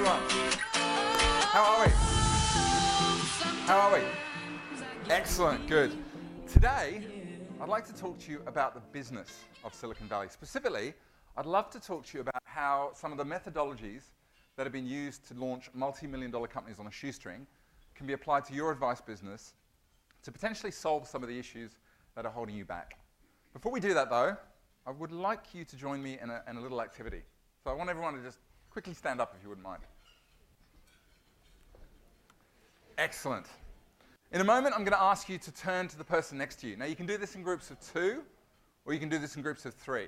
everyone. How are we? How are we? Excellent, good. Today, I'd like to talk to you about the business of Silicon Valley. Specifically, I'd love to talk to you about how some of the methodologies that have been used to launch multi-million-dollar companies on a shoestring can be applied to your advice business to potentially solve some of the issues that are holding you back. Before we do that, though, I would like you to join me in a little activity. So I want everyone to just quickly stand up if you wouldn't mind. Excellent. In a moment, I'm going to ask you to turn to the person next to you. Now, you can do this in groups of 2, or you can do this in groups of 3.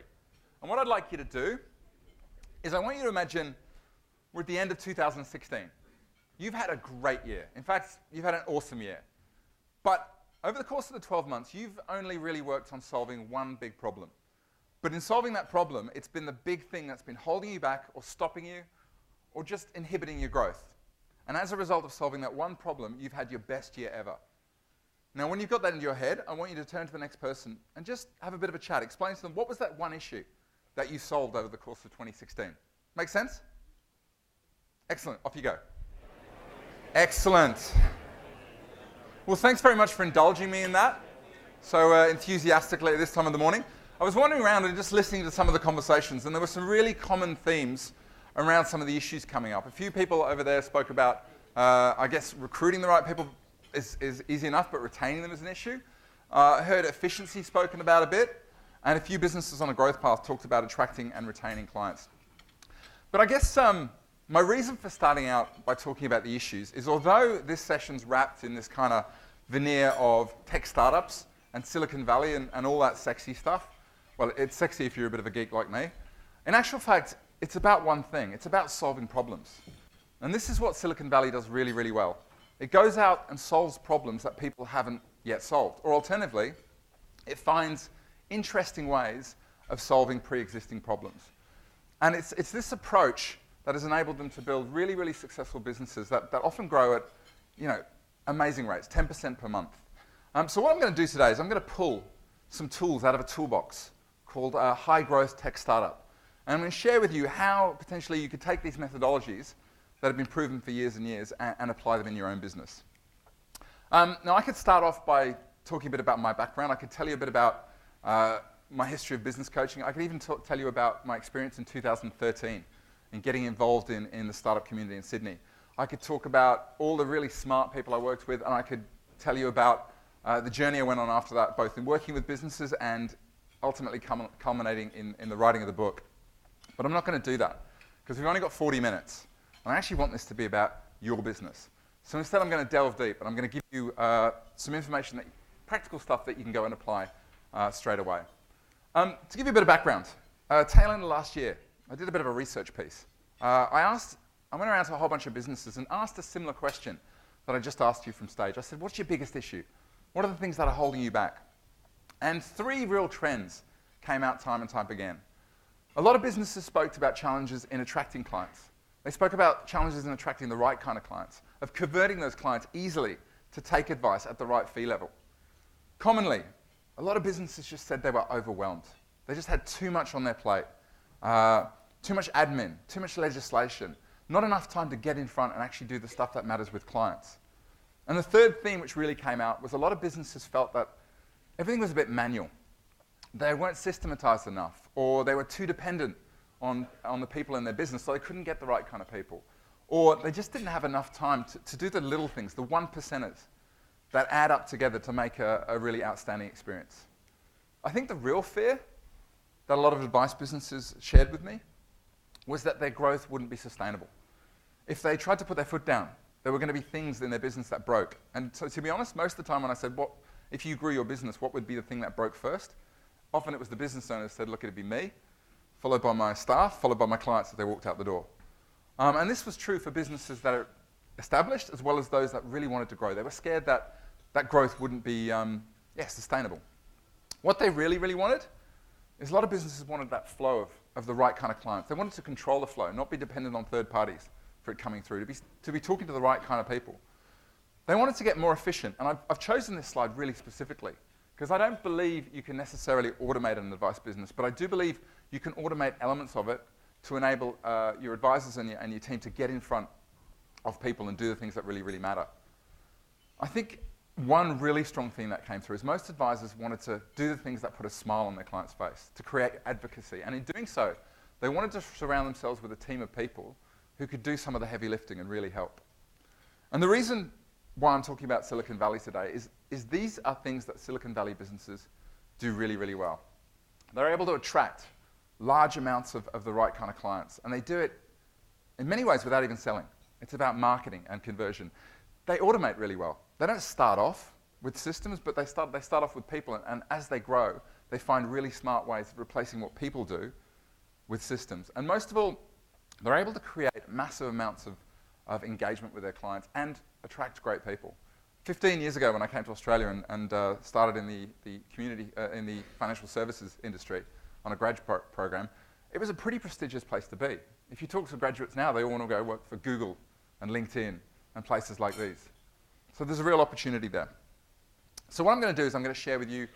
And what I'd like you to do is I want you to imagine we're at the end of 2016. You've had a great year. In fact, you've had an awesome year. But over the course of the 12 months, you've only really worked on solving one big problem. But in solving that problem, it's been the big thing that's been holding you back or stopping you or just inhibiting your growth. And as a result of solving that one problem, you've had your best year ever. Now, when you've got that into your head, I want you to turn to the next person and just have a bit of a chat. Explain to them, what was that one issue that you solved over the course of 2016? Make sense? Excellent. Off you go. Excellent. Well, thanks very much for indulging me in that so enthusiastically at this time of the morning. I was wandering around and just listening to some of the conversations, and there were some really common themes around some of the issues coming up. A few people over there spoke about, I guess, recruiting the right people is easy enough, but retaining them is an issue. I heard efficiency spoken about a bit, and a few businesses on a growth path talked about attracting and retaining clients. But I guess my reason for starting out by talking about the issues is, although this session's wrapped in this kind of veneer of tech startups and Silicon Valley and all that sexy stuff, well, it's sexy if you're a bit of a geek like me. In actual fact, it's about one thing. It's about solving problems. And this is what Silicon Valley does really, really well. It goes out and solves problems that people haven't yet solved. Or alternatively, it finds interesting ways of solving pre-existing problems. And it's this approach that has enabled them to build really, really successful businesses that often grow at, amazing rates, 10% per month. So what I'm going to do today is I'm going to pull some tools out of a toolbox called a high-growth tech startup. And I'm going to share with you how potentially you could take these methodologies that have been proven for years and years and apply them in your own business. Now, I could start off by talking a bit about my background. I could tell you a bit about my history of business coaching. I could even tell you about my experience in 2013 in getting involved in the startup community in Sydney. I could talk about all the really smart people I worked with, and I could tell you about the journey I went on after that, both in working with businesses and ultimately culminating in the writing of the book. But I'm not going to do that, because we've only got 40 minutes. And I actually want this to be about your business. So instead, I'm going to delve deep, and I'm going to give you some information, practical stuff that you can go and apply straight away. To give you a bit of background, tail end of last year, I did a bit of a research piece. I went around to a whole bunch of businesses and asked a similar question that I just asked you from stage. I said, what's your biggest issue? What are the things that are holding you back? And 3 real trends came out time and time again. A lot of businesses spoke about challenges in attracting clients. They spoke about challenges in attracting the right kind of clients, of converting those clients easily to take advice at the right fee level. Commonly, a lot of businesses just said they were overwhelmed. They just had too much on their plate, too much admin, too much legislation, not enough time to get in front and actually do the stuff that matters with clients. And the third theme which really came out was a lot of businesses felt that everything was a bit manual. They weren't systematized enough, or they were too dependent on the people in their business, so they couldn't get the right kind of people. Or they just didn't have enough time to do the little things, the 1%ers that add up together to make a really outstanding experience. I think the real fear that a lot of advice businesses shared with me was that their growth wouldn't be sustainable. If they tried to put their foot down, there were going to be things in their business that broke. And so, to be honest, most of the time when I said, if you grew your business, what would be the thing that broke first? Often it was the business owner who said, look, it'd be me, followed by my staff, followed by my clients as they walked out the door. And this was true for businesses that are established as well as those that really wanted to grow. They were scared that that growth wouldn't be sustainable. What they really, really wanted is a lot of businesses wanted that flow of the right kind of clients. They wanted to control the flow, not be dependent on third parties for it coming through, to be talking to the right kind of people. They wanted to get more efficient, and I've chosen this slide really specifically because I don't believe you can necessarily automate an advice business, but I do believe you can automate elements of it to enable your advisors and your team to get in front of people and do the things that really, really matter. I think one really strong thing that came through is most advisors wanted to do the things that put a smile on their client's face, to create advocacy. And in doing so, they wanted to surround themselves with a team of people who could do some of the heavy lifting and really help. And the reason why I'm talking about Silicon Valley today is these are things that Silicon Valley businesses do really, really well. They're able to attract large amounts of the right kind of clients, and they do it in many ways without even selling. It's about marketing and conversion. They automate really well. They don't start off with systems, but they start off with people, and as they grow, they find really smart ways of replacing what people do with systems. And most of all, they're able to create massive amounts of engagement with their clients and attract great people. 15 years ago when I came to Australia and started in the community, in the financial services industry on a graduate program, it was a pretty prestigious place to be. If you talk to graduates now, they all want to go work for Google and LinkedIn and places like these. So there's a real opportunity there. So what I'm going to do is I'm going to share with you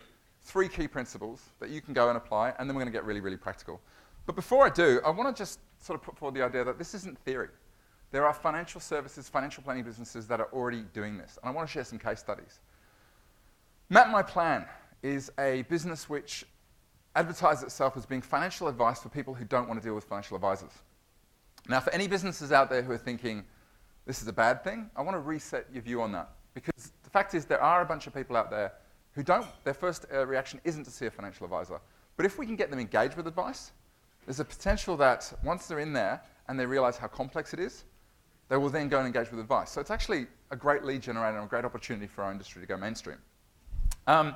3 key principles that you can go and apply, and then we're going to get really, really practical. But before I do, I want to just sort of put forward the idea that this isn't theory. There are financial services, financial planning businesses that are already doing this, and I want to share some case studies. Map My Plan is a business which advertises itself as being financial advice for people who don't want to deal with financial advisors. Now, for any businesses out there who are thinking, this is a bad thing, I want to reset your view on that. Because the fact is there are a bunch of people out there who their first reaction isn't to see a financial advisor. But if we can get them engaged with advice, there's a potential that once they're in there and they realize how complex it is, they will then go and engage with advice. So it's actually a great lead generator and a great opportunity for our industry to go mainstream. I'm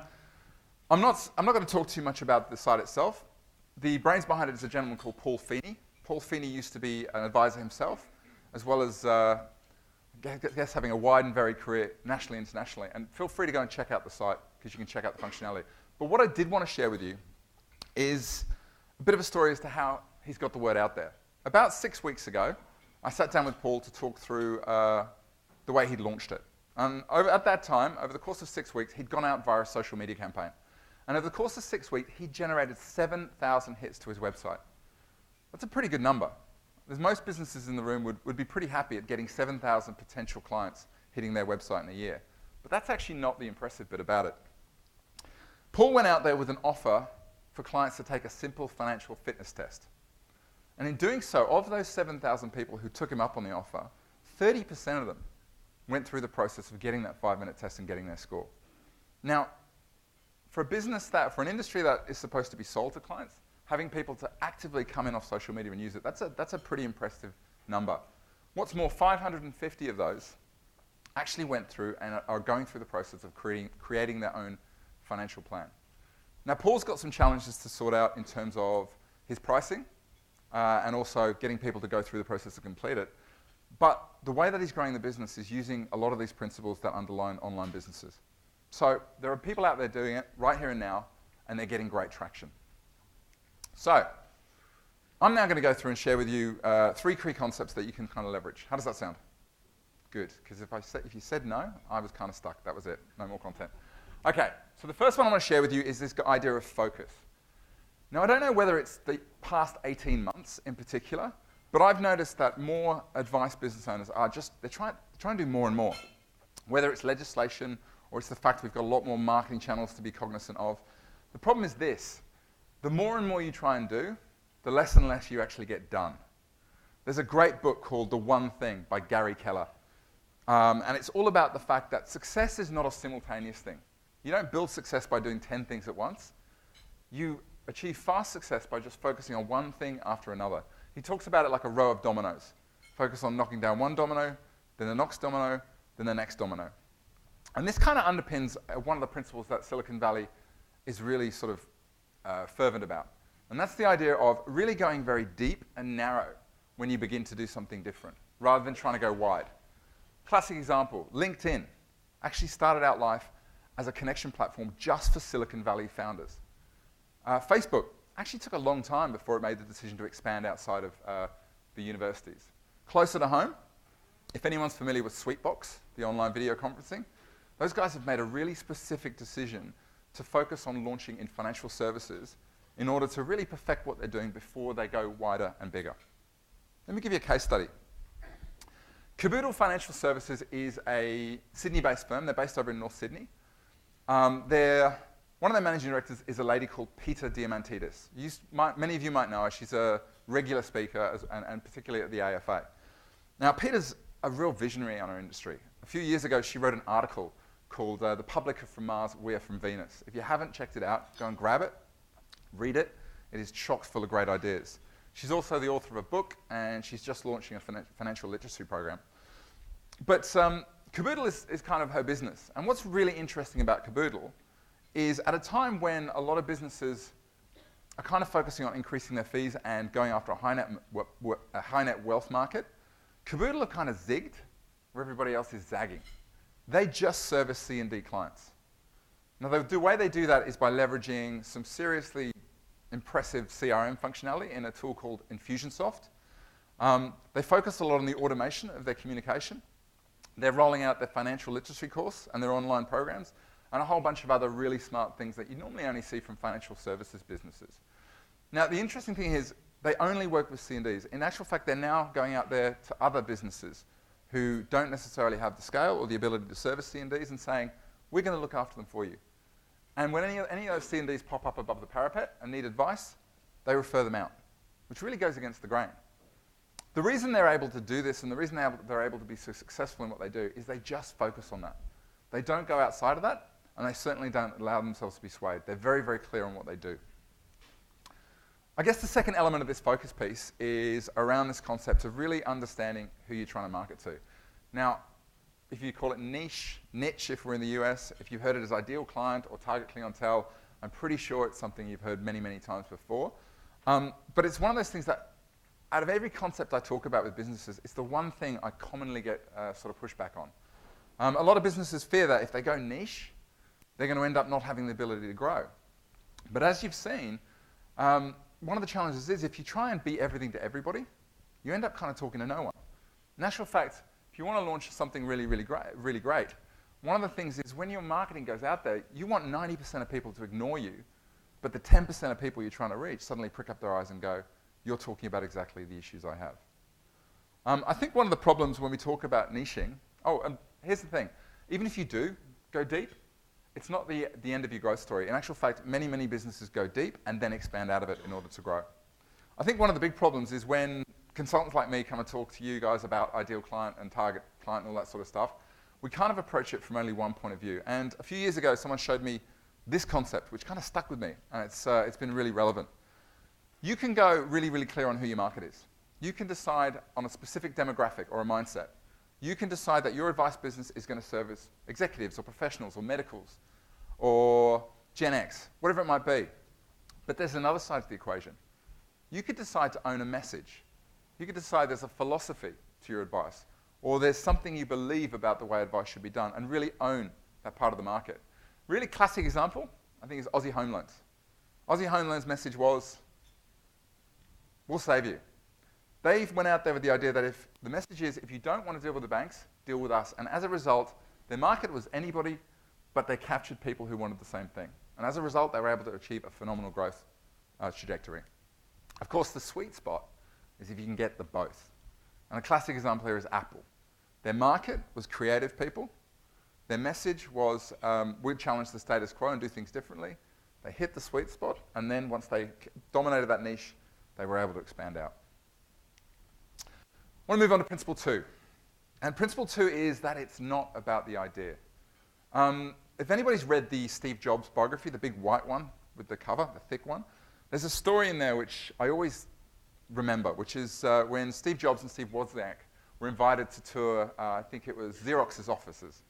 not going to talk too much about the site itself. The brains behind it is a gentleman called Paul Feeney. Paul Feeney used to be an advisor himself, as well as I guess having a wide and varied career nationally and internationally. And feel free to go and check out the site because you can check out the functionality. But what I did want to share with you is a bit of a story as to how he's got the word out there. About 6 weeks ago, I sat down with Paul to talk through the way he'd launched it. And at that time, over the course of 6 weeks, he'd gone out via a social media campaign. And over the course of 6 weeks, he generated 7,000 hits to his website. That's a pretty good number. As most businesses in the room would be pretty happy at getting 7,000 potential clients hitting their website in a year. But that's actually not the impressive bit about it. Paul went out there with an offer for clients to take a simple financial fitness test. And in doing so, of those 7,000 people who took him up on the offer, 30% of them went through the process of getting that 5-minute test and getting their score. Now, for an industry that is supposed to be sold to clients, having people to actively come in off social media and use it, that's a pretty impressive number. What's more, 550 of those actually went through and are going through the process of creating their own financial plan. Now, Paul's got some challenges to sort out in terms of his pricing and also getting people to go through the process to complete it. But the way that he's growing the business is using a lot of these principles that underline online businesses. So there are people out there doing it right here and now, and they're getting great traction. So I'm now going to go through and share with you 3 key concepts that you can kind of leverage. How does that sound? Good, because if you said no, I was kind of stuck. That was it. No more content. Okay, so the first one I want to share with you is this idea of focus. Now, I don't know whether it's the past 18 months in particular, but I've noticed that more advice business owners are they're trying to do more and more. Whether it's legislation or it's the fact we've got a lot more marketing channels to be cognizant of. The problem is this: the more and more you try and do, the less and less you actually get done. There's a great book called The One Thing by Gary Keller. And it's all about the fact that success is not a simultaneous thing. You don't build success by doing 10 things at once. You achieve fast success by just focusing on one thing after another. He talks about it like a row of dominoes. Focus on knocking down one domino, then the next domino, then the next domino. And this kind of underpins one of the principles that Silicon Valley is really sort of fervent about. And that's the idea of really going very deep and narrow when you begin to do something different, rather than trying to go wide. Classic example, LinkedIn actually started out life as a connection platform just for Silicon Valley founders. Facebook actually took a long time before it made the decision to expand outside of the universities. Closer to home, if anyone's familiar with Sweetbox, the online video conferencing, those guys have made a really specific decision to focus on launching in financial services in order to really perfect what they're doing before they go wider and bigger. Let me give you a case study. Caboodle Financial Services is a Sydney-based firm. They're based over in North Sydney. One of their managing directors is a lady called Peter Diamantidis. Many of you might know her. She's a regular speaker, and particularly at the AFA. Now, Peter's a real visionary on our industry. A few years ago, she wrote an article called The Public Are From Mars, We Are From Venus. If you haven't checked it out, go and grab it, read it. It is chock full of great ideas. She's also the author of a book, and she's just launching a financial literacy program. But Caboodle is kind of her business. And what's really interesting about Caboodle is at a time when a lot of businesses are kind of focusing on increasing their fees and going after a high net wealth market, Caboodle are kind of zigged where everybody else is zagging. They just service C&D clients. Now, the way they do that is by leveraging some seriously impressive CRM functionality in a tool called Infusionsoft. They focus a lot on the automation of their communication. They're rolling out their financial literacy course and their online programs and a whole bunch of other really smart things that you normally only see from financial services businesses. Now, the interesting thing is they only work with C&Ds. In actual fact, they're now going out there to other businesses who don't necessarily have the scale or the ability to service C&Ds and saying, we're going to look after them for you. And when any of those C&Ds pop up above the parapet and need advice, they refer them out, which really goes against the grain. The reason they're able to do this and the reason they're able to be so successful in what they do is they just focus on that. They don't go outside of that, and they certainly don't allow themselves to be swayed. They're very, very clear on what they do. I guess the second element of this focus piece is around this concept of really understanding who you're trying to market to. Now, if you call it niche if we're in the US, if you've heard it as ideal client or target clientele, I'm pretty sure it's something you've heard many, many times before. But it's one of those things that out of every concept I talk about with businesses, it's the one thing I commonly get sort of pushback on. A lot of businesses fear that if they go niche, they're going to end up not having the ability to grow. But as you've seen, one of the challenges is if you try and be everything to everybody, you end up kind of talking to no one. In actual fact, if you want to launch something really, really great, one of the things is when your marketing goes out there, you want 90% of people to ignore you, but the 10% of people you're trying to reach suddenly prick up their eyes and go, you're talking about exactly the issues I have. I think one of the problems when we talk about niching, and here's the thing, even if you do go deep, it's not the end of your growth story. In actual fact, many, many businesses go deep and then expand out of it in order to grow. I think one of the big problems is when consultants like me come and talk to you guys about ideal client and target client and all that sort of stuff, we kind of approach it from only one point of view. And a few years ago, someone showed me this concept, which kind of stuck with me, and it's been really relevant. You can go really, really clear on who your market is. You can decide on a specific demographic or a mindset. You can decide that your advice business is going to service executives or professionals or medicals or Gen X, whatever it might be. But there's another side to the equation. You could decide to own a message. You could decide there's a philosophy to your advice, or there's something you believe about the way advice should be done, and really own that part of the market. Really classic example, I think, is Aussie Home Loans. Aussie Home Loans' message was, we'll save you. They went out there with the idea that if the message is, if you don't want to deal with the banks, deal with us. And as a result, their market was anybody, but they captured people who wanted the same thing. And as a result, they were able to achieve a phenomenal growth trajectory. Of course, the sweet spot is if you can get the both. And a classic example here is Apple. Their market was creative people. Their message was, we'd challenge the status quo and do things differently. They hit the sweet spot, and then once they dominated that niche, they were able to expand out. I want to move on to principle 2. And principle 2 is that it's not about the idea. If anybody's read the Steve Jobs biography, the big white one with the cover, the thick one, there's a story in there which I always remember, which is when Steve Jobs and Steve Wozniak were invited to tour, I think it was Xerox's offices.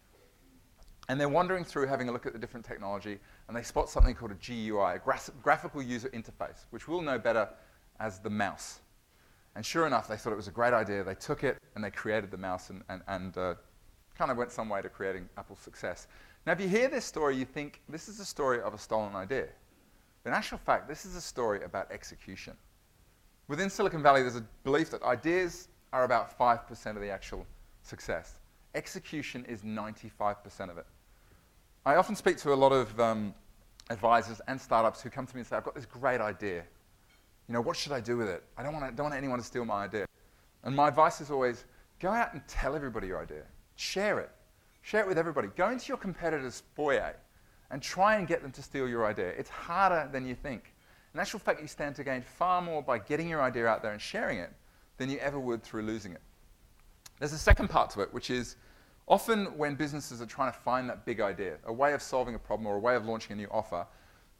And they're wandering through having a look at the different technology, and they spot something called a GUI, a graphical user interface, which we'll know better as the mouse. And sure enough, they thought it was a great idea. They took it and they created the mouse and kind of went some way to creating Apple's success. Now, if you hear this story, you think this is a story of a stolen idea. But in actual fact, this is a story about execution. Within Silicon Valley, there's a belief that ideas are about 5% of the actual success. Execution is 95% of it. I often speak to a lot of advisors and startups who come to me and say, I've got this great idea. What should I do with it? I don't want anyone to steal my idea. And my advice is always, go out and tell everybody your idea. Share it. Share it with everybody. Go into your competitor's foyer and try and get them to steal your idea. It's harder than you think. In actual fact, you stand to gain far more by getting your idea out there and sharing it than you ever would through losing it. There's a second part to it, which is often when businesses are trying to find that big idea, a way of solving a problem or a way of launching a new offer,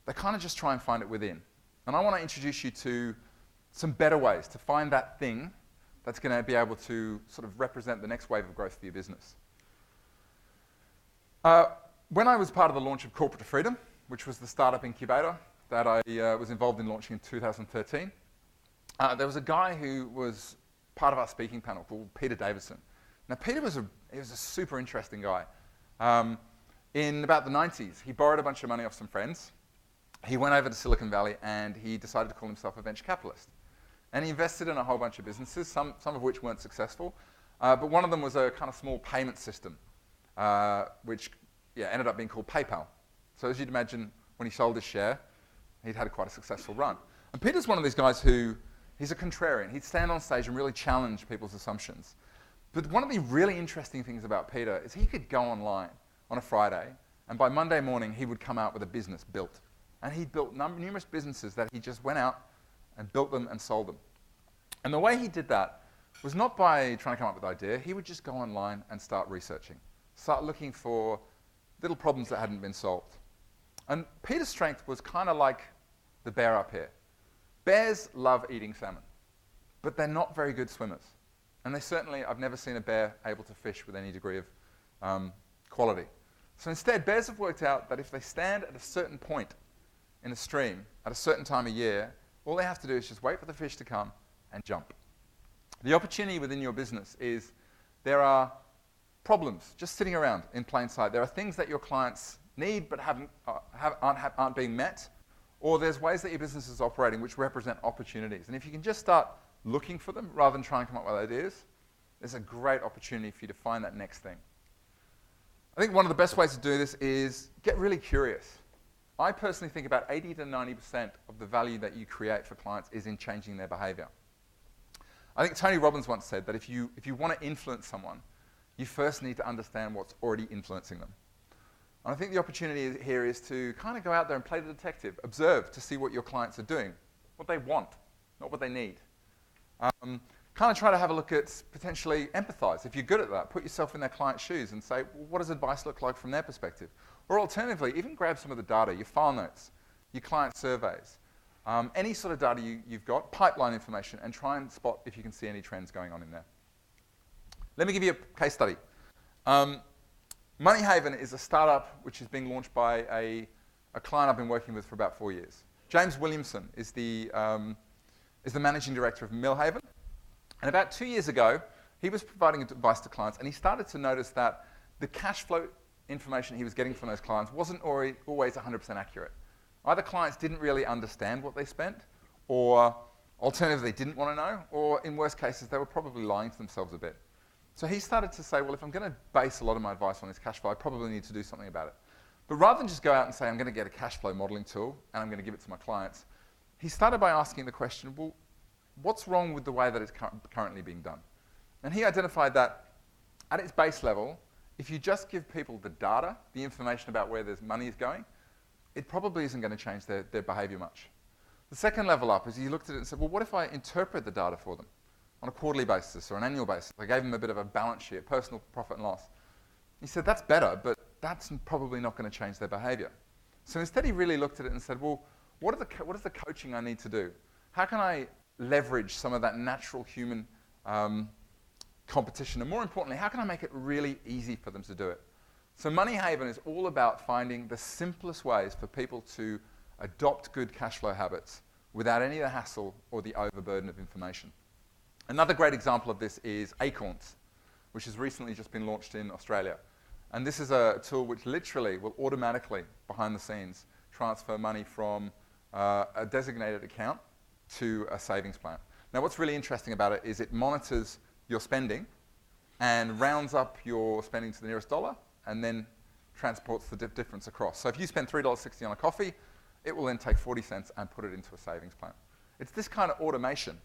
they kind of just try and find it within. And I want to introduce you to some better ways to find that thing that's going to be able to sort of represent the next wave of growth for your business. When I was part of the launch of Corporate to Freedom, which was the startup incubator that I was involved in launching in 2013, there was a guy who was part of our speaking panel called Peter Davison. Now, Peter was a super interesting guy. In about the 90s, he borrowed a bunch of money off some friends. He went over to Silicon Valley and he decided to call himself a venture capitalist. And he invested in a whole bunch of businesses, some of which weren't successful. But one of them was a kind of small payment system, which ended up being called PayPal. So as you'd imagine, when he sold his share, he'd had quite a successful run. And Peter's one of these guys who, he's a contrarian. He'd stand on stage and really challenge people's assumptions. But one of the really interesting things about Peter is he could go online on a Friday, and by Monday morning, he would come out with a business built. And he built numerous businesses that he just went out and built them and sold them. And the way he did that was not by trying to come up with an idea. He would just go online and start researching, start looking for little problems that hadn't been solved. And Peter's strength was kind of like the bear up here. Bears love eating salmon, but they're not very good swimmers. And I've never seen a bear able to fish with any degree of quality. So instead, bears have worked out that if they stand at a certain point in a stream at a certain time of year, all they have to do is just wait for the fish to come and jump. The opportunity within your business is there are problems just sitting around in plain sight. There are things that your clients need but aren't being met, or there's ways that your business is operating which represent opportunities. And if you can just start looking for them rather than trying to come up with ideas, there's a great opportunity for you to find that next thing. I think one of the best ways to do this is get really curious. I personally think about 80 to 90% of the value that you create for clients is in changing their behavior. I think Tony Robbins once said that if you want to influence someone, you first need to understand what's already influencing them. And I think the opportunity here is to kind of go out there and play the detective, observe to see what your clients are doing, what they want, not what they need. Kind of try to have a look at potentially empathize. If you're good at that, put yourself in their client's shoes and say, well, what does advice look like from their perspective? Or alternatively, even grab some of the data, your file notes, your client surveys, any sort of data you've got, pipeline information, and try and spot if you can see any trends going on in there. Let me give you a case study. Moneyhaven is a startup which is being launched by a client I've been working with for about 4 years. James Williamson is the managing director of Millhaven. And about 2 years ago, he was providing advice to clients, and he started to notice that the cash flow information he was getting from those clients wasn't always 100% accurate. Either clients didn't really understand what they spent, or alternatively didn't want to know, or in worst cases, they were probably lying to themselves a bit. So he started to say, well, if I'm going to base a lot of my advice on this cash flow, I probably need to do something about it. But rather than just go out and say, I'm going to get a cash flow modeling tool, and I'm going to give it to my clients, he started by asking the question, well, what's wrong with the way that it's currently being done? And he identified that at its base level, if you just give people the data, the information about where there's money is going, it probably isn't going to change their behavior much. The second level up is he looked at it and said, well, what if I interpret the data for them on a quarterly basis or an annual basis? I gave them a bit of a balance sheet, personal profit and loss. He said, that's better, but that's probably not going to change their behavior. So instead he really looked at it and said, well, what is the coaching I need to do? How can I leverage some of that natural human competition? And more importantly, how can I make it really easy for them to do it? So Moneyhaven is all about finding the simplest ways for people to adopt good cash flow habits without any of the hassle or the overburden of information. Another great example of this is Acorns, which has recently just been launched in Australia. And this is a tool which literally will automatically, behind the scenes, transfer money from a designated account to a savings plan. Now, what's really interesting about it is it monitors your spending and rounds up your spending to the nearest dollar and then transports the difference across. So if you spend $3.60 on a coffee, it will then take 40 cents and put it into a savings plan. It's this kind of automation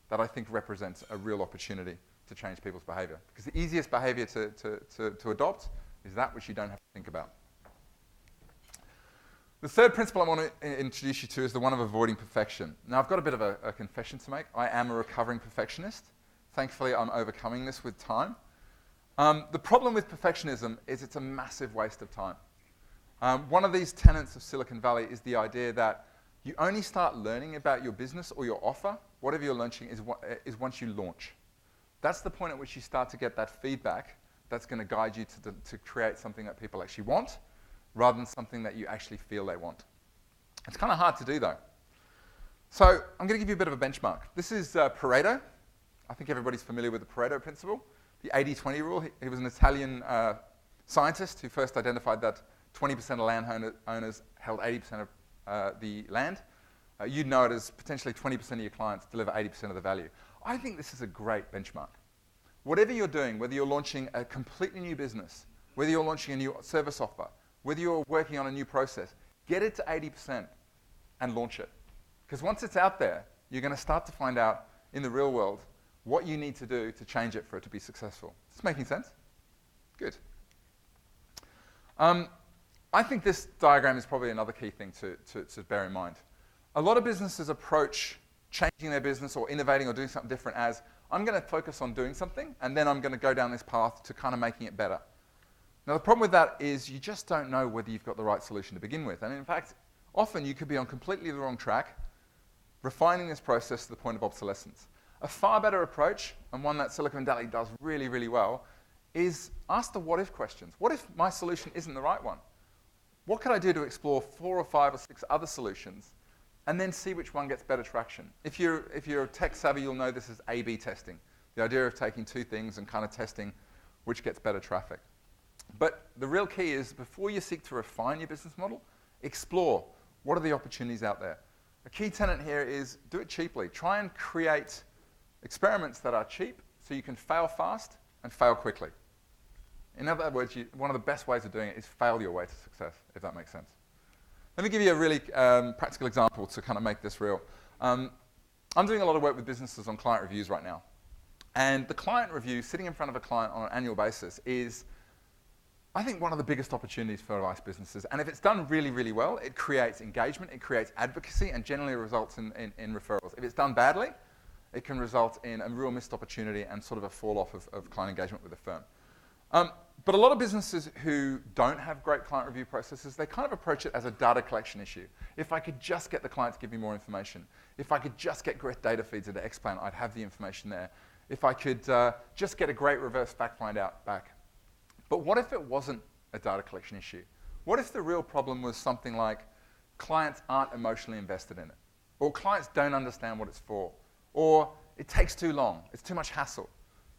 that I think represents a real opportunity to change people's behavior. Because the easiest behavior to adopt is that which you don't have to think about. The third principle I want to introduce you to is the one of avoiding perfection. Now, I've got a bit of a confession to make. I am a recovering perfectionist. Thankfully, I'm overcoming this with time. The problem with perfectionism is it's a massive waste of time. One of these tenets of Silicon Valley is the idea that you only start learning about your business or your offer, whatever you're launching, is once you launch. That's the point at which you start to get that feedback that's going to guide you to create something that people actually want, rather than something that you actually feel they want. It's kind of hard to do, though. So I'm going to give you a bit of a benchmark. This is Pareto. I think everybody's familiar with the Pareto principle, the 80-20 rule. He was an Italian scientist who first identified that 20% of landowners held 80% of the land. You'd know it as potentially 20% of your clients deliver 80% of the value. I think this is a great benchmark. Whatever you're doing, whether you're launching a completely new business, whether you're launching a new service offer, whether you're working on a new process, get it to 80% and launch it. Because once it's out there, you're going to start to find out in the real world what you need to do to change it for it to be successful. Is this making sense? Good. I think this diagram is probably another key thing to bear in mind. A lot of businesses approach changing their business or innovating or doing something different as, I'm going to focus on doing something, and then I'm going to go down this path to kind of making it better. Now, the problem with that is you just don't know whether you've got the right solution to begin with. And in fact, often you could be on completely the wrong track, refining this process to the point of obsolescence. A far better approach, and one that Silicon Valley does really, really well, is ask the what-if questions. What if my solution isn't the right one? What could I do to explore 4 or 5 or 6 other solutions, and then see which one gets better traction? If you're tech savvy, you'll know this is A/B testing, the idea of taking 2 things and kind of testing which gets better traffic. But the real key is, before you seek to refine your business model, explore what are the opportunities out there. A key tenet here is do it cheaply. Try and create experiments that are cheap so you can fail fast and fail quickly. In other words, one of the best ways of doing it is fail your way to success, if that makes sense. Let me give you a really practical example to kind of make this real. I'm doing a lot of work with businesses on client reviews right now. And the client review, sitting in front of a client on an annual basis, is, I think, one of the biggest opportunities for advice businesses. And if it's done really, really well, it creates engagement, it creates advocacy, and generally results in referrals. If it's done badly, it can result in a real missed opportunity and sort of a fall-off of client engagement with the firm. But a lot of businesses who don't have great client review processes, they kind of approach it as a data collection issue. If I could just get the client to give me more information, if I could just get great data feeds into Xplan, I'd have the information there. If I could just get a great reverse fact find out back. But what if it wasn't a data collection issue? What if the real problem was something like clients aren't emotionally invested in it, or clients don't understand what it's for, or it takes too long, it's too much hassle?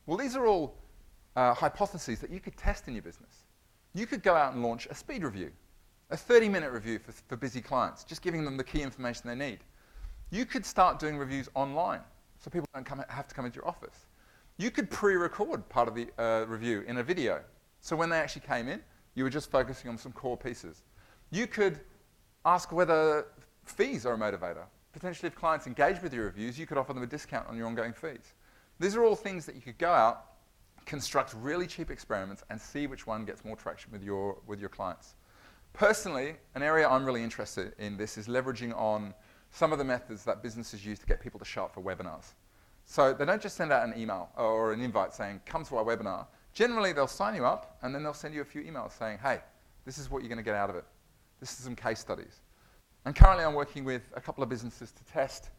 Well, these are all hypotheses that you could test in your business. You could go out and launch a speed review, a 30-minute review for busy clients, just giving them the key information they need. You could start doing reviews online, so people don't have to come into your office. You could pre-record part of the review in a video, so when they actually came in, you were just focusing on some core pieces. You could ask whether fees are a motivator. Potentially, if clients engage with your reviews, you could offer them a discount on your ongoing fees. These are all things that you could go out, construct really cheap experiments, and see which one gets more traction with your clients. Personally, an area I'm really interested in this is leveraging on some of the methods that businesses use to get people to show up for webinars. So they don't just send out an email or an invite saying, come to our webinar. Generally, they'll sign you up, and then they'll send you a few emails saying, hey, this is what you're going to get out of it. This is some case studies. And currently, I'm working with a couple of businesses to test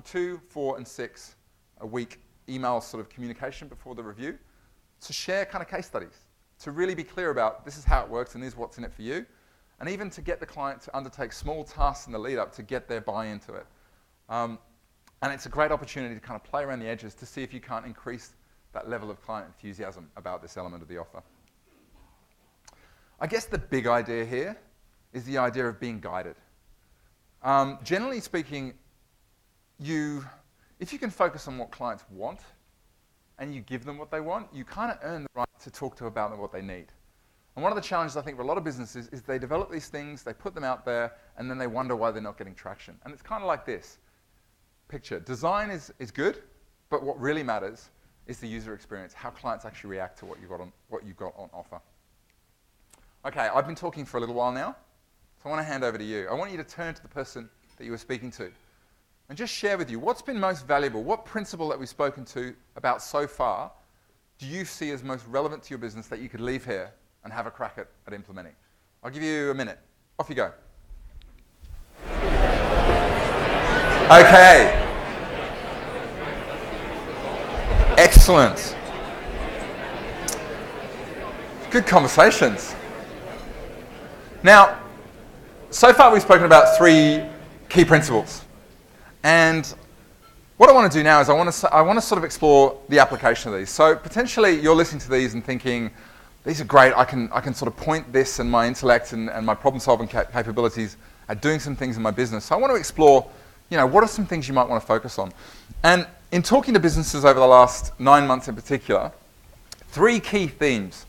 2, 4, and 6 a week email sort of communication before the review to share kind of case studies, to really be clear about this is how it works and this is what's in it for you, and even to get the client to undertake small tasks in the lead up to get their buy-in to it. And it's a great opportunity to kind of play around the edges to see if you can't increase that level of client enthusiasm about this element of the offer. I guess the big idea here is the idea of being guided. Generally speaking, if you can focus on what clients want and you give them what they want, you kind of earn the right to talk to about what they need. And one of the challenges I think for a lot of businesses is they develop these things, they put them out there, and then they wonder why they're not getting traction. And it's kind of like this. Picture, design is good, but what really matters is the user experience, how clients actually react to what you've got on offer. Okay, I've been talking for a little while now, so I want to hand over to you. I want you to turn to the person that you were speaking to and just share with you what's been most valuable, what principle that we've spoken to about so far do you see as most relevant to your business that you could leave here and have a crack at implementing. I'll give you a minute. Off you go. Okay. Excellent. Good conversations. Now, so far we've spoken about 3 key principles. And what I want to do now is I want to sort of explore the application of these. So potentially you're listening to these and thinking, these are great, I can sort of point this and my intellect and my problem-solving capabilities at doing some things in my business. So I want to explore, what are some things you might want to focus on? And in talking to businesses over the last 9 months in particular, 3 key themes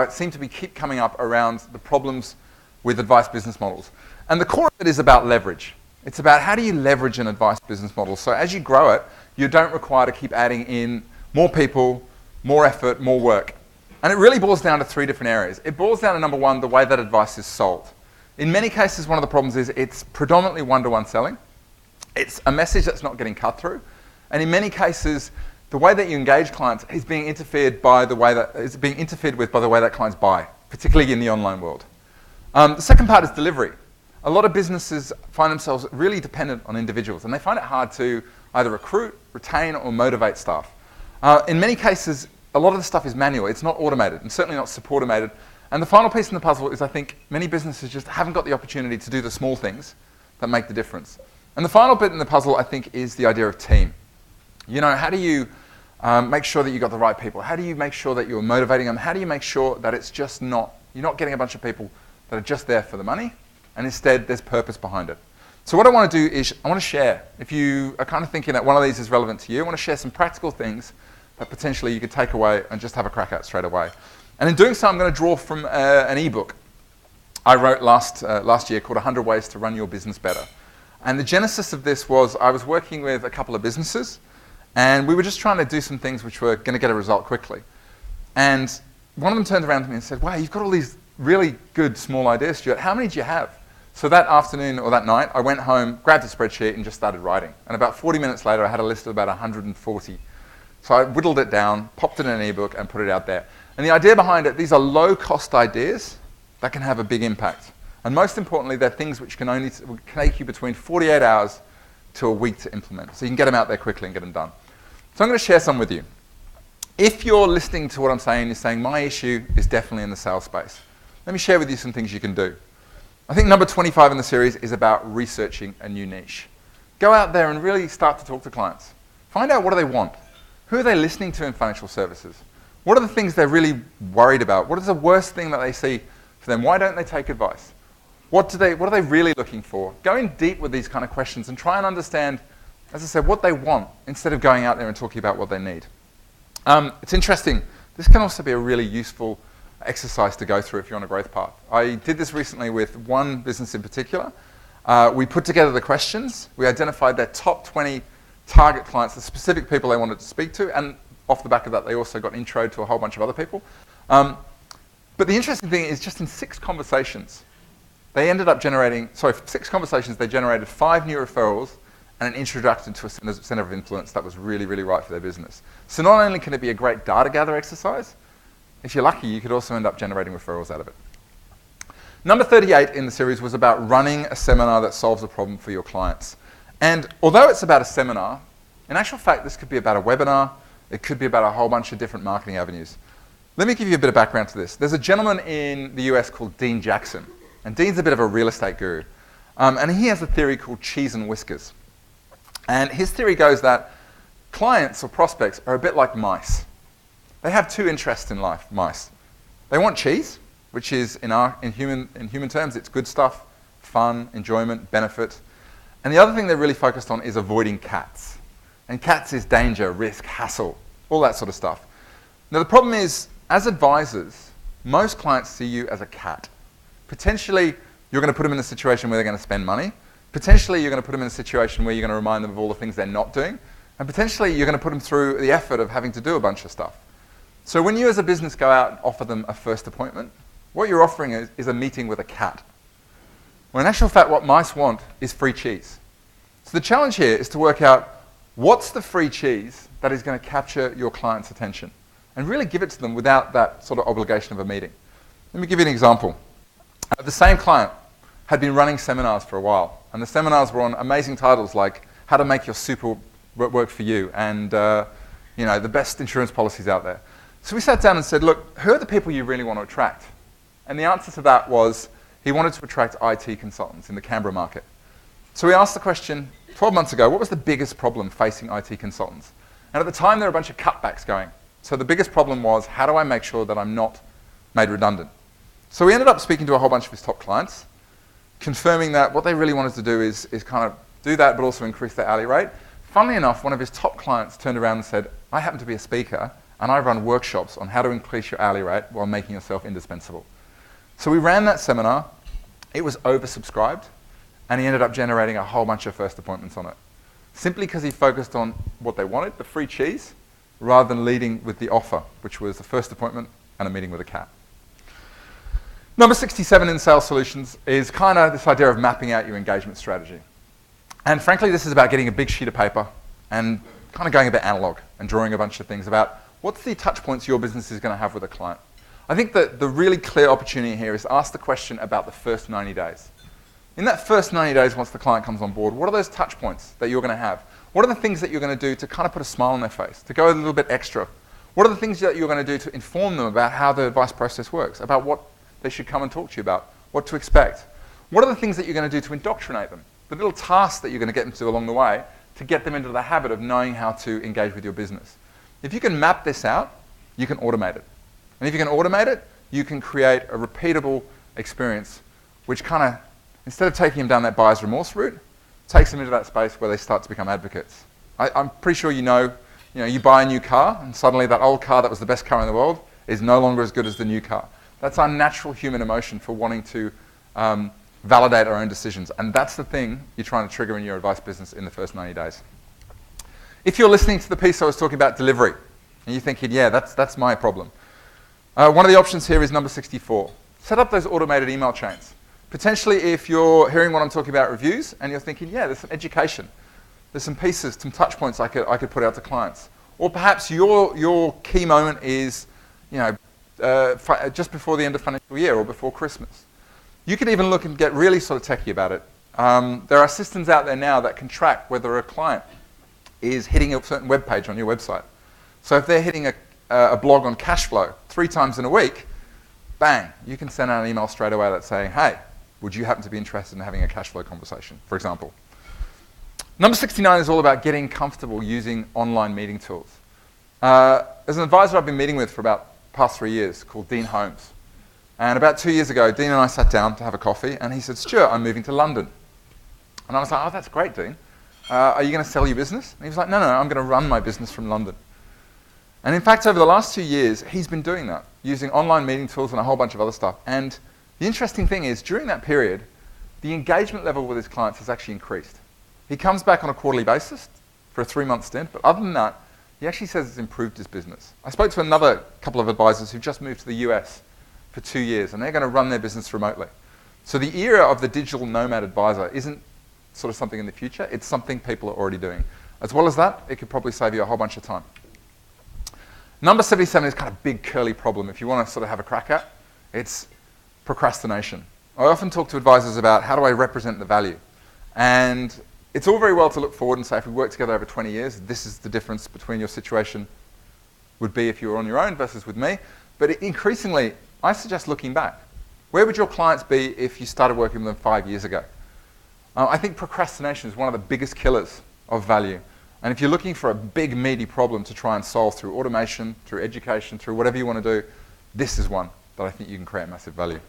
seem to keep coming up around the problems with advice business models. And the core of it is about leverage. It's about how do you leverage an advice business model. So as you grow it, you don't require to keep adding in more people, more effort, more work. And it really boils down to 3 different areas. It boils down to, number 1, the way that advice is sold. In many cases, one of the problems is it's predominantly one-to-one selling. It's a message that's not getting cut through. And in many cases, the way that you engage clients is being interfered with by the way that clients buy, particularly in the online world. The second part is delivery. A lot of businesses find themselves really dependent on individuals, and they find it hard to either recruit, retain, or motivate staff. In many cases, a lot of the stuff is manual. It's not automated, and certainly not support-automated. And the final piece in the puzzle is I think many businesses just haven't got the opportunity to do the small things that make the difference. And the final bit in the puzzle, I think, is the idea of team. How do you make sure that you've got the right people? How do you make sure that you're motivating them? How do you make sure that it's just you're not getting a bunch of people that are just there for the money, and instead there's purpose behind it? So what I want to do is I want to share, if you are kind of thinking that one of these is relevant to you, I want to share some practical things that potentially you could take away and just have a crack at straight away. And in doing so, I'm going to draw from an ebook I wrote last year called 100 Ways to Run Your Business Better. And the genesis of this was I was working with a couple of businesses, and we were just trying to do some things which were going to get a result quickly. And one of them turned around to me and said, wow, you've got all these really good small ideas, Stuart. How many do you have? So that afternoon or that night, I went home, grabbed a spreadsheet, and just started writing. And about 40 minutes later, I had a list of about 140. So I whittled it down, popped it in an ebook, and put it out there. And the idea behind it, these are low-cost ideas that can have a big impact. And most importantly, they're things which can only take you between 48 hours to a week to implement. So you can get them out there quickly and get them done. So I'm going to share some with you. If you're listening to what I'm saying, you're saying, my issue is definitely in the sales space. Let me share with you some things you can do. I think number 25 in the series is about researching a new niche. Go out there and really start to talk to clients. Find out what do they want. Who are they listening to in financial services? What are the things they're really worried about? What is the worst thing that they see for them? Why don't they take advice? What are they really looking for? Go in deep with these kind of questions and try and understand, as I said, what they want instead of going out there and talking about what they need. It's interesting. This can also be a really useful exercise to go through if you're on a growth path. I did this recently with one business in particular. We put together the questions. We identified their top 20 target clients, the specific people they wanted to speak to, and off the back of that, they also got intro to a whole bunch of other people. But the interesting thing is just in 6 conversations, they ended up generating, 6 conversations, they generated 5 new referrals and an introduction to a center of influence that was really, really right for their business. So not only can it be a great data gather exercise, if you're lucky, you could also end up generating referrals out of it. Number 38 in the series was about running a seminar that solves a problem for your clients. And although it's about a seminar, in actual fact, this could be about a webinar. It could be about a whole bunch of different marketing avenues. Let me give you a bit of background to this. There's a gentleman in the US called Dean Jackson. And Dean's a bit of a real estate guru. And he has a theory called cheese and whiskers. And his theory goes that clients or prospects are a bit like mice. They have 2 interests in life, mice. They want cheese, which is, in human terms, it's good stuff, fun, enjoyment, benefit. And the other thing they're really focused on is avoiding cats. And cats is danger, risk, hassle, all that sort of stuff. Now the problem is, as advisors, most clients see you as a cat. Potentially, you're going to put them in a situation where they're going to spend money. Potentially, you're going to put them in a situation where you're going to remind them of all the things they're not doing. And potentially, you're going to put them through the effort of having to do a bunch of stuff. So when you as a business go out and offer them a first appointment, what you're offering is a meeting with a cat. Well, in actual fact, what mice want is free cheese. So the challenge here is to work out what's the free cheese that is going to capture your client's attention and really give it to them without that sort of obligation of a meeting. Let me give you an example. The same client had been running seminars for a while, and the seminars were on amazing titles like How to Make Your Super Work for You and the best insurance policies out there. So we sat down and said, look, who are the people you really want to attract? And the answer to that was he wanted to attract IT consultants in the Canberra market. So we asked the question 12 months ago, what was the biggest problem facing IT consultants? And at the time, there were a bunch of cutbacks going. So the biggest problem was, how do I make sure that I'm not made redundant? So we ended up speaking to a whole bunch of his top clients, confirming that what they really wanted to do is kind of do that, but also increase their hourly rate. Funnily enough, one of his top clients turned around and said, I happen to be a speaker, and I run workshops on how to increase your hourly rate while making yourself indispensable. So we ran that seminar. It was oversubscribed, and he ended up generating a whole bunch of first appointments on it, simply because he focused on what they wanted, the free cheese, rather than leading with the offer, which was a first appointment and a meeting with a cat. Number 67 in sales solutions is kind of this idea of mapping out your engagement strategy. And frankly, this is about getting a big sheet of paper and kind of going a bit analog and drawing a bunch of things about what's the touch points your business is going to have with a client. I think that the really clear opportunity here is to ask the question about the first 90 days. In that first 90 days, once the client comes on board, what are those touch points that you're going to have? What are the things that you're going to do to kind of put a smile on their face, to go a little bit extra? What are the things that you're going to do to inform them about how the advice process works, about what they should come and talk to you about, what to expect? What are the things that you're going to do to indoctrinate them? The little tasks that you're going to get them to along the way to get them into the habit of knowing how to engage with your business. If you can map this out, you can automate it. And if you can automate it, you can create a repeatable experience which kind of, instead of taking them down that buyer's remorse route, takes them into that space where they start to become advocates. I'm pretty sure you buy a new car and suddenly that old car that was the best car in the world is no longer as good as the new car. That's our natural human emotion for wanting to validate our own decisions. And that's the thing you're trying to trigger in your advice business in the first 90 days. If you're listening to the piece I was talking about delivery, and you're thinking, yeah, that's my problem. One of the options here is number 64. Set up those automated email chains. Potentially, if you're hearing what I'm talking about reviews, and you're thinking, yeah, there's some education, there's some pieces, some touch points I could put out to clients. Or perhaps your key moment is, just before the end of financial year or before Christmas. You could even look and get really sort of techie about it. There are systems out there now that can track whether a client is hitting a certain web page on your website. So if they're hitting a blog on cash flow 3 times in a week, bang, you can send out an email straight away that's saying, hey, would you happen to be interested in having a cash flow conversation, for example? Number 69 is all about getting comfortable using online meeting tools. There's an advisor I've been meeting with for about the past 3 years called Dean Holmes. And about 2 years ago, Dean and I sat down to have a coffee, and he said, Stuart, I'm moving to London. And I was like, oh, that's great, Dean. Are you going to sell your business? And he was like, no, I'm going to run my business from London. And in fact, over the last 2 years, he's been doing that, using online meeting tools and a whole bunch of other stuff. And the interesting thing is, during that period, the engagement level with his clients has actually increased. He comes back on a quarterly basis for a 3-month stint, but other than that, he actually says it's improved his business. I spoke to another couple of advisors who just moved to the US for 2 years, and they're going to run their business remotely. So the era of the digital nomad advisor isn't sort of something in the future, it's something people are already doing. As well as that, it could probably save you a whole bunch of time. Number 77 is kind of a big curly problem if you want to sort of have a crack at. It's procrastination. I often talk to advisors about how do I represent the value. And it's all very well to look forward and say if we work together over 20 years, this is the difference between your situation would be if you were on your own versus with me. But increasingly, I suggest looking back. Where would your clients be if you started working with them 5 years ago? I think procrastination is one of the biggest killers of value. And if you're looking for a big, meaty problem to try and solve through automation, through education, through whatever you want to do, this is one that I think you can create massive value.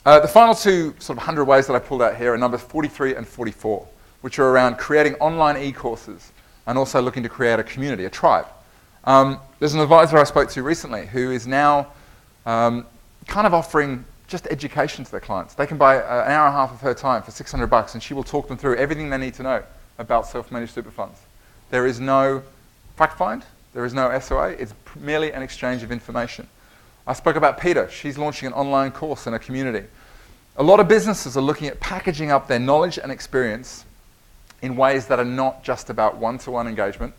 The final 2 sort of 100 ways that I pulled out here are numbers 43 and 44, which are around creating online e-courses and also looking to create a community, a tribe. There's an advisor I spoke to recently who is now kind of offering just education to their clients. They can buy an hour and a half of her time for $600 and she will talk them through everything they need to know about self-managed super funds. There is no fact find, there is no SOA, it's merely an exchange of information. I spoke about Peter. She's launching an online course in a community. A lot of businesses are looking at packaging up their knowledge and experience in ways that are not just about one-to-one engagement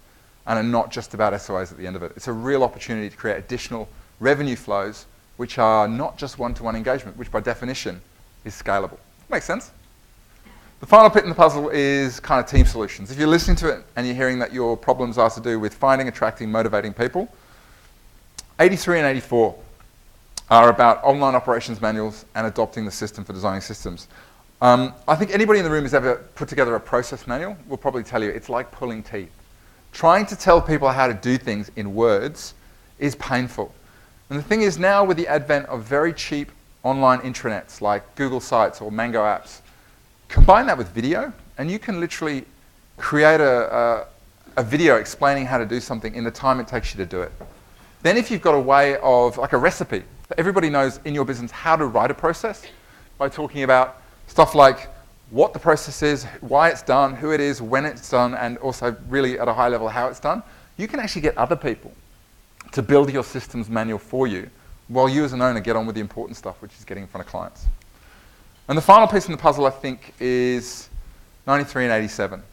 and are not just about SOAs at the end of it. It's a real opportunity to create additional revenue flows which are not just one-to-one engagement, which by definition is scalable. Makes sense? The final bit in the puzzle is kind of team solutions. If you're listening to it and you're hearing that your problems are to do with finding, attracting, motivating people, 83 and 84 are about online operations manuals and adopting the system for designing systems. I think anybody in the room who's ever put together a process manual will probably tell you it's like pulling teeth. Trying to tell people how to do things in words is painful. And the thing is now with the advent of very cheap online intranets like Google Sites or Mango apps, combine that with video and you can literally create a video explaining how to do something in the time it takes you to do it. Then if you've got a way of, like a recipe, everybody knows in your business how to write a process by talking about stuff like what the process is, why it's done, who it is, when it's done, and also really at a high level how it's done. You can actually get other people to build your systems manual for you while you as an owner get on with the important stuff, which is getting in front of clients. And the final piece in the puzzle, I think, is 93 and 87.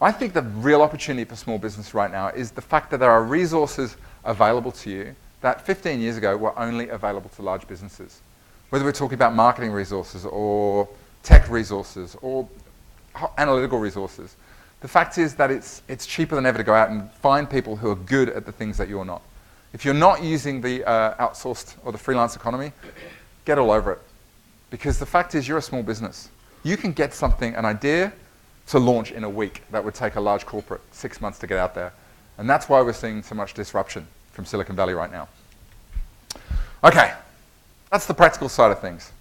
I think the real opportunity for small business right now is the fact that there are resources available to you that 15 years ago were only available to large businesses. Whether we're talking about marketing resources or tech resources or analytical resources, the fact is that it's cheaper than ever to go out and find people who are good at the things that you're not. If you're not using the outsourced or the freelance economy, get all over it. Because the fact is you're a small business. You can get something, an idea, to launch in a week that would take a large corporate 6 months to get out there. And that's why we're seeing so much disruption from Silicon Valley right now. Okay, that's the practical side of things.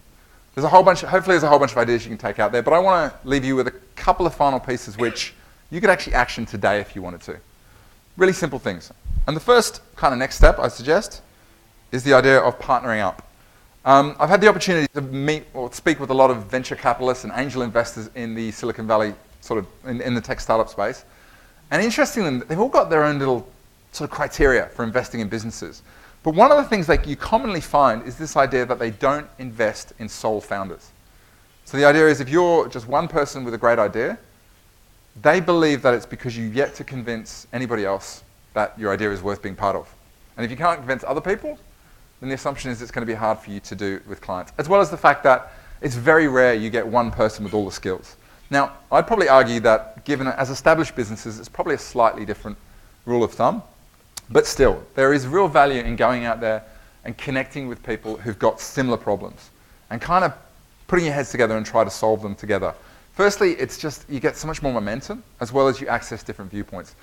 There's a whole bunch, hopefully there's a whole bunch of ideas you can take out there, but I want to leave you with a couple of final pieces which you could actually action today if you wanted to. Really simple things. And the first kind of next step I suggest is the idea of partnering up. I've had the opportunity to meet or speak with a lot of venture capitalists and angel investors in the Silicon Valley, sort of in the tech startup space. And interestingly, they've all got their own little sort of criteria for investing in businesses. But one of the things that you commonly find is this idea that they don't invest in sole founders. So the idea is if you're just one person with a great idea, they believe that it's because you've yet to convince anybody else that your idea is worth being part of. And if you can't convince other people, then the assumption is it's going to be hard for you to do with clients. As well as the fact that it's very rare you get one person with all the skills. Now, I'd probably argue that given as established businesses, it's probably a slightly different rule of thumb. But still, there is real value in going out there and connecting with people who've got similar problems and kind of putting your heads together and try to solve them together. Firstly, it's just you get so much more momentum as well as you access different viewpoints.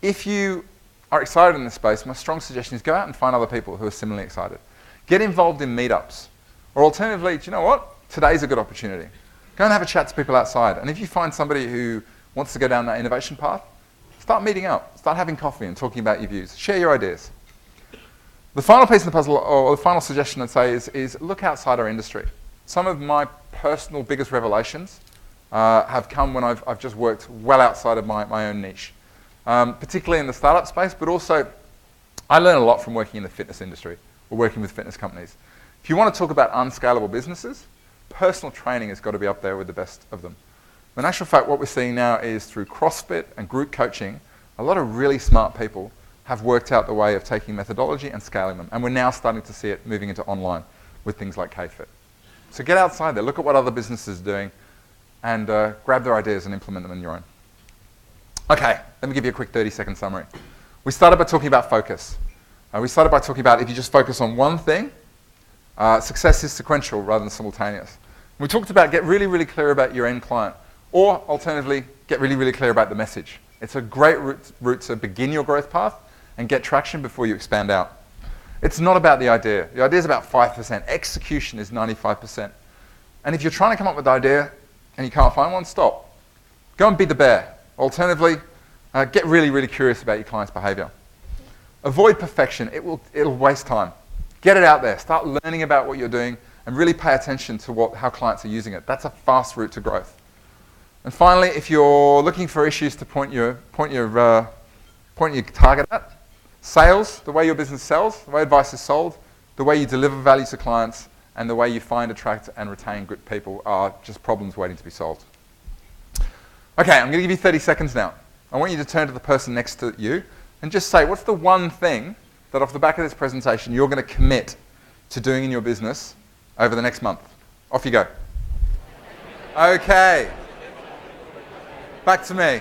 If you are excited in this space, my strong suggestion is go out and find other people who are similarly excited. Get involved in meetups. Or alternatively, do you know what? Today's a good opportunity. Go and have a chat to people outside. And if you find somebody who wants to go down that innovation path, start meeting up. Start having coffee and talking about your views. Share your ideas. The final piece of the puzzle, or the final suggestion I'd say is look outside our industry. Some of my personal biggest revelations have come when I've just worked well outside of my own niche. Particularly in the startup space, but also I learn a lot from working in the fitness industry or working with fitness companies. If you want to talk about unscalable businesses, personal training has got to be up there with the best of them. In actual fact, what we're seeing now is through CrossFit and group coaching, a lot of really smart people have worked out the way of taking methodology and scaling them. And we're now starting to see it moving into online with things like KFit. So get outside there, look at what other businesses are doing, and grab their ideas and implement them in your own. Okay, let me give you a quick 30-second summary. We started by talking about focus. We started by talking about if you just focus on one thing, success is sequential rather than simultaneous. We talked about get really, really clear about your end client, or alternatively, get really, really clear about the message. It's a great route to begin your growth path and get traction before you expand out. It's not about the idea. The idea is about 5%. Execution is 95%. And if you're trying to come up with an idea and you can't find one, stop. Go and be the bear. Alternatively, get really, really curious about your client's behavior. Avoid perfection. It'll waste time. Get it out there. Start learning about what you're doing and really pay attention to how clients are using it. That's a fast route to growth. And finally, if you're looking for issues to point your target at, sales, the way your business sells, the way advice is sold, the way you deliver value to clients, and the way you find, attract, and retain good people are just problems waiting to be solved. Okay, I'm going to give you 30 seconds now. I want you to turn to the person next to you and just say, what's the one thing that off the back of this presentation you're going to commit to doing in your business over the next month? Off you go. Okay. Back to me.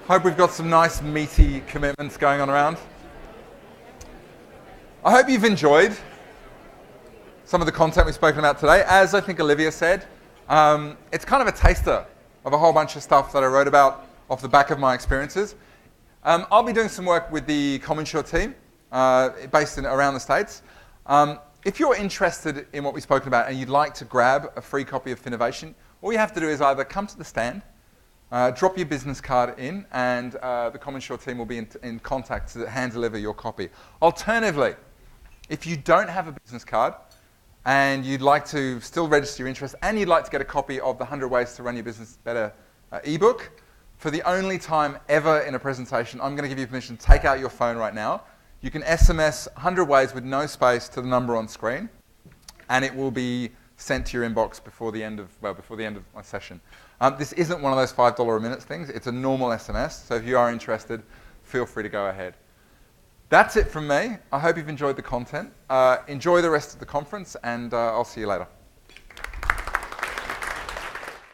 Hope we've got some nice meaty commitments going on around. I hope you've enjoyed some of the content we've spoken about today. As I think Olivia said, it's kind of a taster of a whole bunch of stuff that I wrote about off the back of my experiences. I'll be doing some work with the CommInsure team based around the States. If you're interested in what we've spoken about and you'd like to grab a free copy of Finovation, all you have to do is either come to the stand, drop your business card in, and the CommInsure team will be in contact to hand deliver your copy. Alternatively, if you don't have a business card and you'd like to still register your interest and you'd like to get a copy of the 100 Ways to Run Your Business Better ebook, for the only time ever in a presentation, I'm going to give you permission to take out your phone right now. You can SMS 100 Ways with no space to the number on screen, and it will be sent to your inbox before the end of my session. This isn't one of those $5 a minute things. It's a normal SMS, so if you are interested, feel free to go ahead. That's it from me. I hope you've enjoyed the content. Enjoy the rest of the conference, and I'll see you later.